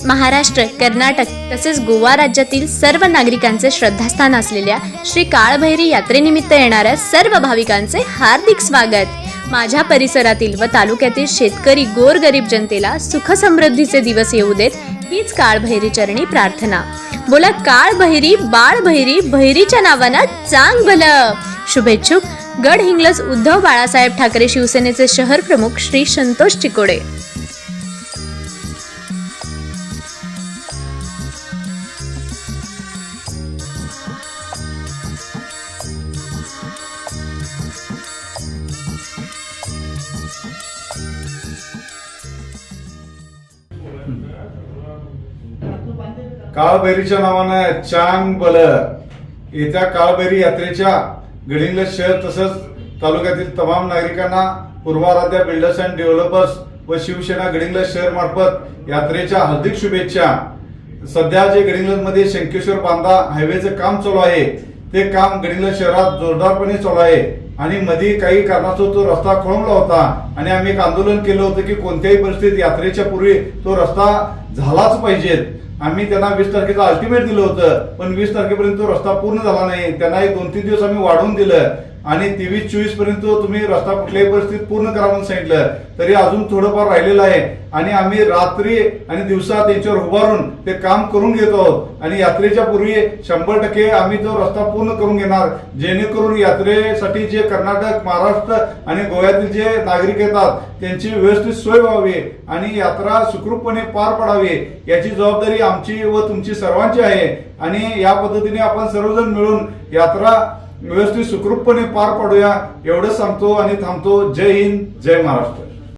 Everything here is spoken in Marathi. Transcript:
महाराष्ट्र, कर्नाटक तसेच गोवा राज्यातील सर्व नागरिकांचे श्रद्धास्थान असलेल्या श्री काळभैरी यात्रेनिमित्त येणाऱ्या सर्व भाविकांचे हार्दिक स्वागत। माझ्या परिसरातील व तालुक्यातील शेतकरी गोरगरीब जनतेला सुख समृद्धीचे दिवस येऊ देत, हीच काळभैरी चरणी प्रार्थना। बोला काळभैरी बाळभैरी, भैरीच्या नावानं चांग भलं। शुभेच्छुक गडहिंग्लज उद्धव बाळासाहेब ठाकरे शिवसेनेचे शहर प्रमुख श्री संतोष चिकोडे। काळभैरीच्या नावानं चांग बल। येत्या काळभैरी यात्रेच्या गडिंग्लज शहर तसंच तालुक्यातील तमाम नागरिकांना पूर्वाराध्या बिल्डर्स अँड डेव्हलपर्स व शिवसेना गडिंग्लज शहर मार्फत यात्रेच्या हार्दिक शुभेच्छा। सध्या जे गडिंग्लज मध्ये शंकेश्वर बांधा हायवेचं काम चालू आहे, ते काम गडिंग्लज शहरात जोरदारपणे चालू आहे आणि मध्ये काही कारणास्तव तो रस्ता खोळंबला होता आणि आम्ही एक आंदोलन केलं होतं की कोणत्याही परिस्थितीत यात्रेच्या पूर्वी तो रस्ता झालाच पाहिजे। आम्ही त्यांना 20 तारखेचं अल्टिमेट दिलं होतं, पण 20 तारखेपर्यंत तो रस्ता पूर्ण झाला नाही। त्यांना एक 2-3 दिवस आम्ही वाढवून दिलं आणि 23-24 पर्यंत तुम्ही रस्ता कुठल्याही परिस्थितीत पूर्ण करा म्हणून सांगितलं, तरी अजून थोडंफार राहिलेलं आहे आणि आम्ही रात्री आणि दिवसा त्यांच्यावर उभारून ते काम करून घेत आहोत आणि यात्रेच्या पूर्वी 100% आम्ही तो रस्ता पूर्ण करून घेणार, जेणेकरून यात्रेसाठी जे कर्नाटक, महाराष्ट्र आणि गोव्यातील जे नागरिक येतात त्यांची व्यवस्थित सोय व्हावी आणि यात्रा सुखरूपपणे पार पडावी, याची जबाबदारी आमची व तुमची सर्वांची आहे आणि या पद्धतीने आपण सर्वजण मिळून यात्रा व्यवस्थित सुखरूपपणे पार पाडूया एवढं सांगतो आणि थांबतो। जय हिंद, जय महाराष्ट्र।